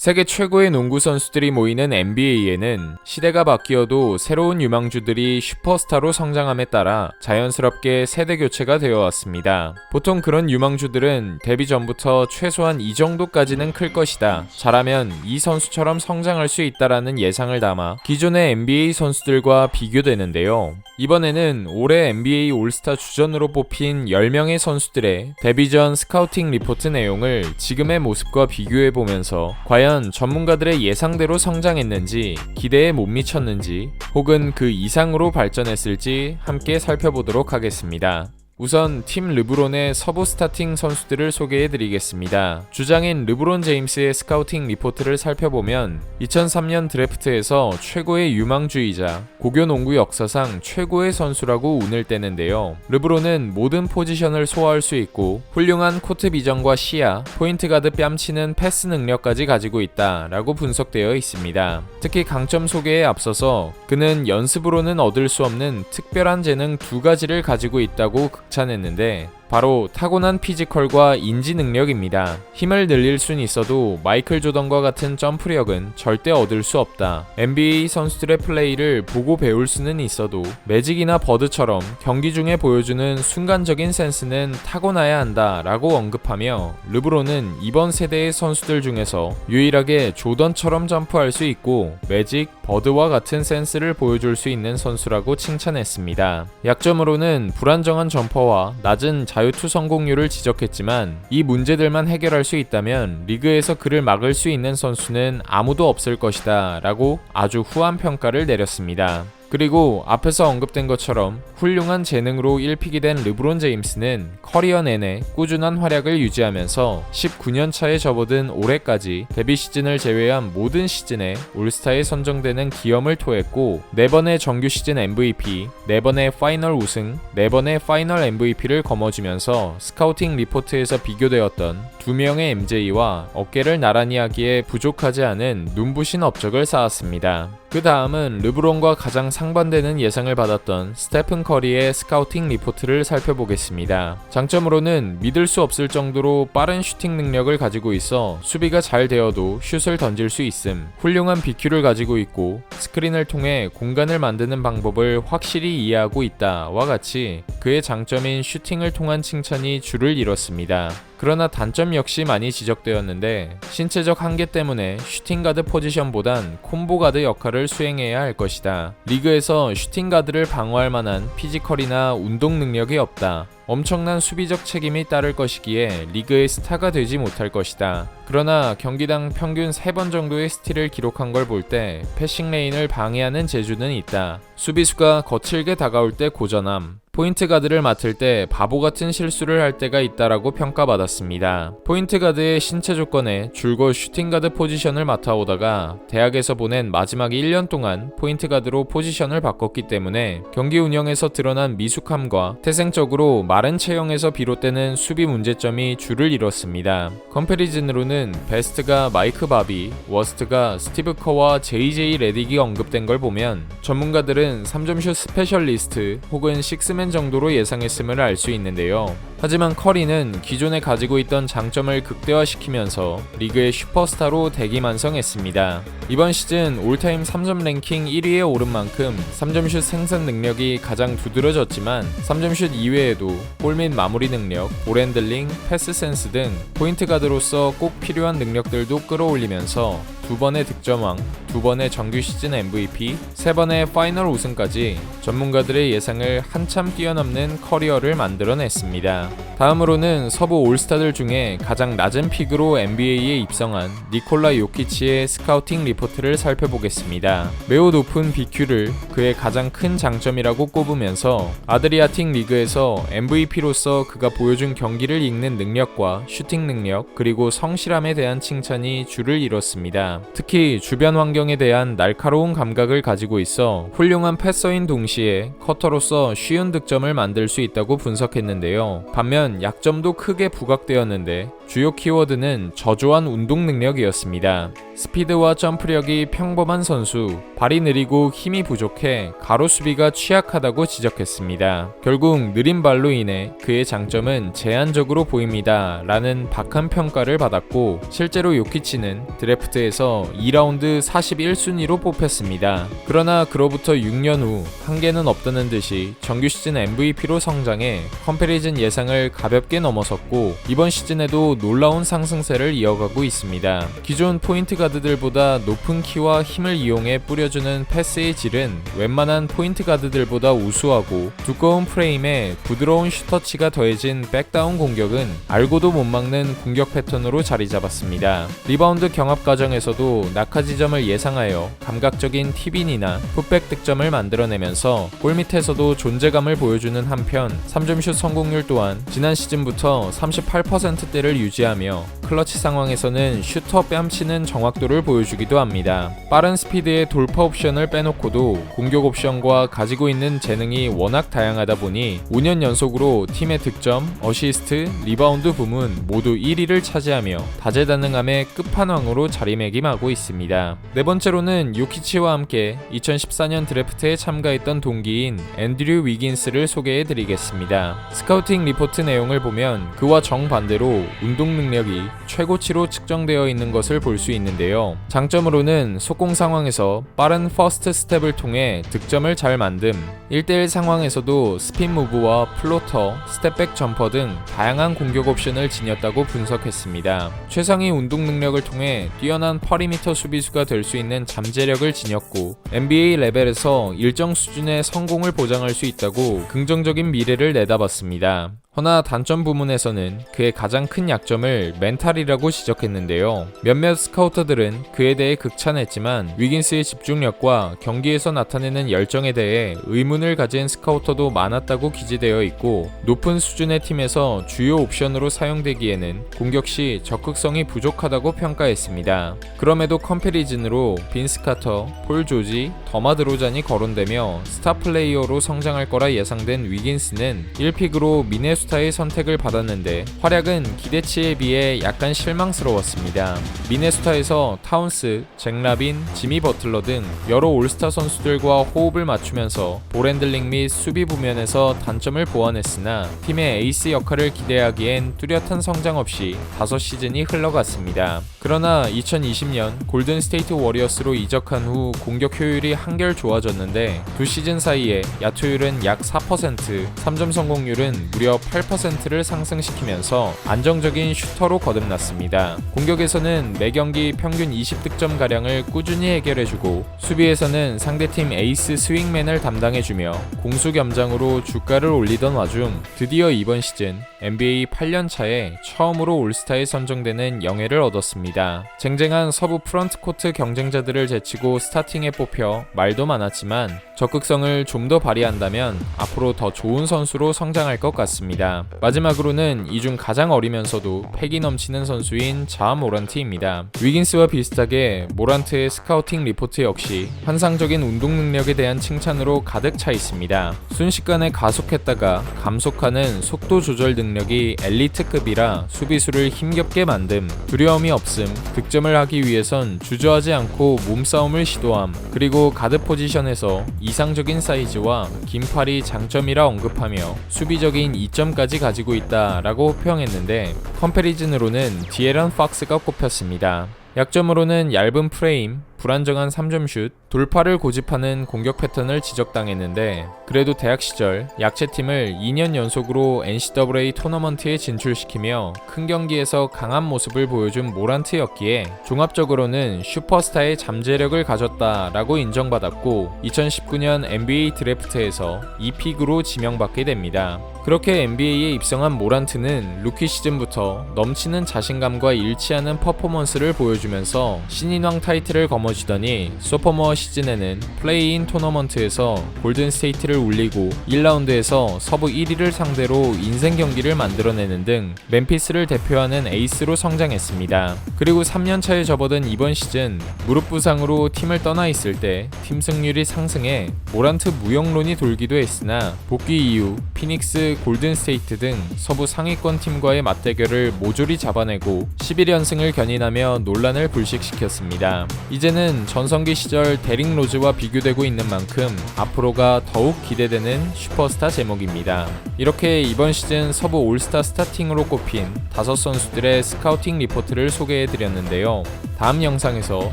세계 최고의 농구 선수들이 모이는 NBA에는 시대가 바뀌어도 새로운 유망주들이 슈퍼스타로 성장함에 따라 자연스럽게 세대 교체가 되어 왔습니다. 보통 그런 유망주들은 데뷔 전부터 최소한 이 정도까지는 클 것이다. 잘하면 이 선수처럼 성장할 수 있다라는 예상을 담아 기존의 NBA 선수들과 비교되는데요. 이번에는 올해 NBA 올스타 주전으로 뽑힌 10명의 선수들의 데뷔 전 스카우팅 리포트 내용을 지금의 모습과 비교해보면서 과연 전문가들의 예상대로 성장했는지, 기대에 못 미쳤는지, 혹은 그 이상으로 발전했을지 함께 살펴보도록 하겠습니다. 우선 팀 르브론의 서부 스타팅 선수들을 소개해드리겠습니다. 주장인 르브론 제임스의 스카우팅 리포트를 살펴보면 2003년 드래프트에서 최고의 유망주이자 고교 농구 역사상 최고의 선수라고 운을 떼는데요. 르브론은 모든 포지션을 소화할 수 있고 훌륭한 코트 비전과 시야, 포인트 가드 뺨치는 패스 능력까지 가지고 있다라고 분석되어 있습니다. 특히 강점 소개에 앞서서 그는 연습으로는 얻을 수 없는 특별한 재능 두 가지를 가지고 있다고 극찬했는데 바로 타고난 피지컬과 인지 능력입니다. 힘을 늘릴 순 있어도 마이클 조던과 같은 점프력은 절대 얻을 수 없다. NBA 선수들의 플레이를 보고 배울 수는 있어도 매직이나 버드처럼 경기 중에 보여주는 순간적인 센스는 타고나야 한다 라고 언급하며 르브론은 이번 세대의 선수들 중에서 유일하게 조던처럼 점프할 수 있고 매직, 버드와 같은 센스를 보여줄 수 있는 선수라고 칭찬했습니다. 약점으로는 불안정한 점퍼와 낮은 자유투 성공률을 지적했지만 이 문제들만 해결할 수 있다면 리그에서 그를 막을 수 있는 선수는 아무도 없을 것이다 라고 아주 후한 평가를 내렸습니다. 그리고 앞에서 언급된 것처럼 훌륭한 재능으로 1픽이 된 르브론 제임스는 커리어 내내 꾸준한 활약을 유지하면서 19년 차에 접어든 올해까지 데뷔 시즌을 제외한 모든 시즌에 올스타에 선정되는 기염을 토했고 4번의 정규 시즌 MVP, 4번의 파이널 우승, 4번의 파이널 MVP를 거머쥐면서 스카우팅 리포트에서 비교되었던 2명의 MJ와 어깨를 나란히 하기에 부족하지 않은 눈부신 업적을 쌓았습니다. 그 다음은 르브론과 가장 상반되는 예상을 받았던 스테픈 커리의 스카우팅 리포트를 살펴보겠습니다. 장점으로는 믿을 수 없을 정도로 빠른 슈팅 능력을 가지고 있어 수비가 잘 되어도 슛을 던질 수 있음, 훌륭한 BQ를 가지고 있고 스크린을 통해 공간을 만드는 방법을 확실히 이해하고 있다와 같이 그의 장점인 슈팅을 통한 칭찬이 줄을 이뤘습니다. 그러나 단점 역시 많이 지적되었는데 신체적 한계 때문에 슈팅가드 포지션보단 콤보가드 역할을 수행해야 할 것이다. 리그에서 슈팅가드를 방어할 만한 피지컬이나 운동 능력이 없다. 엄청난 수비적 책임이 따를 것이기에 리그의 스타가 되지 못할 것이다. 그러나 경기당 평균 3번 정도의 스틸을 기록한 걸 볼 때 패싱 레인을 방해하는 재주는 있다. 수비수가 거칠게 다가올 때 고전함, 포인트 가드를 맡을 때 바보 같은 실수를 할 때가 있다라고 평가받았습니다. 포인트 가드의 신체 조건에 줄곧 슈팅 가드 포지션을 맡아오다가 대학에서 보낸 마지막 1년 동안 포인트 가드로 포지션을 바꿨기 때문에 경기 운영에서 드러난 미숙함과 태생적으로 마른 체형에서 비롯되는 수비 문제점이 줄을 이뤘습니다. 컴패리즌으로는 베스트가 마이크 바비, 워스트가 스티브 커와 JJ 레딕이 언급된 걸 보면 전문가들은 3점슛 스페셜리스트 혹은 식스맨 정도로 예상했음을 알 수 있는데요. 하지만 커리는 기존에 가지고 있던 장점을 극대화시키면서 리그의 슈퍼스타로 대기만성했습니다. 이번 시즌 올타임 3점 랭킹 1위에 오른 만큼 3점슛 생산 능력이 가장 두드러졌지만 3점슛 이외에도 볼 및 마무리 능력, 볼핸들링, 패스 센스 등 포인트 가드로서 꼭 필요한 능력들도 끌어올리면서 2번의 득점왕, 2번의 정규 시즌 MVP, 3번의 파이널 우승까지 전문가들의 예상을 한참 뛰어넘는 커리어를 만들어냈습니다. 다음으로는 서부 올스타들 중에 가장 낮은 픽으로 NBA에 입성한 니콜라 요키치의 스카우팅 리포트를 살펴보겠습니다. 매우 높은 BQ를 그의 가장 큰 장점이라고 꼽으면서 아드리아틱 리그에서 MVP로서 그가 보여준 경기를 읽는 능력과 슈팅 능력 그리고 성실함에 대한 칭찬이 줄을 이뤘습니다. 특히 주변 환경에 대한 날카로운 감각을 가지고 있어 훌륭한 패서인 동시에 커터로서 쉬운 득점을 만들 수 있다고 분석했는데요. 반면 약점도 크게 부각되었는데 주요 키워드는 저조한 운동 능력이었습니다. 스피드와 점프력이 평범한 선수, 발이 느리고 힘이 부족해 가로 수비가 취약하다고 지적했습니다. 결국 느린 발로 인해 그의 장점은 제한적으로 보입니다 라는 박한 평가를 받았고, 실제로 요키치는 드래프트에서 2라운드 41순위로 뽑혔습니다. 그러나 그로부터 6년 후 한계는 없다는 듯이 정규 시즌 MVP로 성장해 컴패리즌 예상을 가볍게 넘어섰고, 이번 시즌에도 놀라운 상승세를 이어가고 있습니다. 기존 포인트 가드들보다 높은 키와 힘을 이용해 뿌려주는 패스의 질은 웬만한 포인트 가드들보다 우수하고, 두꺼운 프레임에 부드러운 슈터치가 더해진 백다운 공격은 알고도 못 막는 공격 패턴으로 자리 잡았습니다. 리바운드 경합 과정에서도 낙하 지점을 예상하여 감각적인 팁인이나 풋백 득점을 만들어내면서 골밑에서도 존재감을 보여주는 한편 3점슛 성공률 또한 지난 시즌부터 38%대를 유지하며 클러치 상황에서는 슈터 뺨치는 정확도를 보여주기도 합니다. 빠른 스피드의 돌파 옵션을 빼놓고도 공격 옵션과 가지고 있는 재능이 워낙 다양하다 보니 5년 연속으로 팀의 득점, 어시스트, 리바운드 부문 모두 1위를 차지하며 다재다능함의 끝판왕으로 자리매김하고 있습니다. 네 번째로는 요키치와 함께 2014년 드래프트에 참가했던 동기인 앤드류 위긴스를 소개해드리겠습니다. 스카우팅 리포트 내용을 보면 그와 정반대로 운동 능력이 최고치로 측정되어 있는 것을 볼 수 있는데요. 장점으로는 속공 상황에서 빠른 퍼스트 스텝을 통해 득점을 잘 만듦, 1대1 상황에서도 스핀 무브와 플로터, 스텝백 점퍼 등 다양한 공격 옵션을 지녔다고 분석했습니다. 최상위 운동 능력을 통해 뛰어난 퍼리미터 수비수가 될 수 있는 잠재력을 지녔고, NBA 레벨에서 일정 수준의 성공을 보장할 수 있다고 긍정적인 미래를 내다봤습니다. 허나 단점 부문에서는 그의 가장 큰 약점을 멘탈이라고 지적했는데요. 몇몇 스카우터들은 그에 대해 극찬했지만 위긴스의 집중력과 경기에서 나타내는 열정에 대해 의문을 가진 스카우터도 많았다고 기재되어 있고, 높은 수준의 팀에서 주요 옵션으로 사용되기에는 공격 시 적극성이 부족하다고 평가했습니다. 그럼에도 컴패리즌으로 빈스 카터, 폴 조지, 더마 드로잔이 거론되며 스타 플레이어로 성장할 거라 예상된 위긴스는 1픽으로 미네소타의 선택을 받았는데 활약은 기대치에 비해 약간 실망스러웠습니다. 미네소타에서 타운스, 잭 라빈, 지미 버틀러 등 여러 올스타 선수들과 호흡을 맞추면서 볼핸들링 및 수비 부면에서 단점을 보완했으나 팀의 에이스 역할을 기대하기엔 뚜렷한 성장 없이 5시즌이 흘러갔습니다. 그러나 2020년 골든 스테이트 워리어스로 이적한 후 공격 효율이 한결 좋아졌는데 2시즌 사이에 야투율은 약 4%, 3점 성공률은 무려 8%를 상승시키면서 안정적인 슈터로 거듭났습니다. 공격에서는 매경기 평균 20득점가량을 꾸준히 해결해주고, 수비에서는 상대팀 에이스 스윙맨을 담당해주며 공수겸장으로 주가를 올리던 와중 드디어 이번 시즌 NBA 8년 차에 처음으로 올스타에 선정되는 영예를 얻었습니다. 쟁쟁한 서부 프런트코트 경쟁자들을 제치고 스타팅에 뽑혀 말도 많았지만 적극성을 좀 더 발휘한다면 앞으로 더 좋은 선수로 성장할 것 같습니다. 마지막으로는 이 중 가장 어리면서도 패기 넘치는 선수인 자 모란트입니다. 위긴스와 비슷하게 모란트의 스카우팅 리포트 역시 환상적인 운동 능력에 대한 칭찬으로 가득 차 있습니다. 순식간에 가속했다가 감속하는 속도 조절 능력이 엘리트급이라 수비수를 힘겹게 만듦, 두려움이 없음, 득점을 하기 위해선 주저하지 않고 몸싸움을 시도함, 그리고 가드 포지션에서 이상적인 사이즈와 긴 팔이 장점이라 언급하며 수비적인 이점까지 가지고 있다라고 호평했는데, 컴패리즌으로는 디에런 팍스가 꼽혔습니다. 약점으로는 얇은 프레임, 불안정한 3점슛, 돌파를 고집하는 공격 패턴을 지적당했는데, 그래도 대학 시절 약체팀을 2년 연속으로 NCAA 토너먼트에 진출시키며 큰 경기에서 강한 모습을 보여준 모란트였기에 종합적으로는 슈퍼스타의 잠재력을 가졌다라고 인정받았고, 2019년 NBA 드래프트에서 2픽으로 지명받게 됩니다. 그렇게 NBA에 입성한 모란트는 루키 시즌부터 넘치는 자신감과 일치하는 퍼포먼스를 보여주면서 신인왕 타이틀을 거머쥐고 넘어지더니 소포모어 시즌에는 플레이인 토너먼트에서 골든스테이트를 울리고 1라운드에서 서부 1위를 상대로 인생 경기를 만들어내는 등 멤피스를 대표하는 에이스로 성장했습니다. 그리고 3년차에 접어든 이번 시즌 무릎 부상으로 팀을 떠나 있을 때 팀 승률이 상승해 모란트 무용론이 돌기도 했으나 복귀 이후 피닉스, 골든스테이트 등 서부 상위권 팀과의 맞대결을 모조리 잡아내고 11연승을 견인하며 논란을 불식시켰습니다. 이제는 전성기 시절 데릭 로즈와 비교되고 있는 만큼 앞으로가 더욱 기대되는 슈퍼스타 제목입니다. 이렇게 이번 시즌 서부 올스타 스타팅으로 꼽힌 5선수들의 스카우팅 리포트를 소개해드렸는데요. 다음 영상에서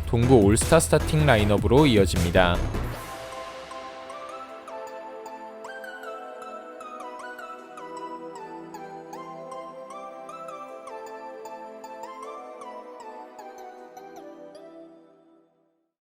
동부 올스타 스타팅 라인업으로 이어집니다.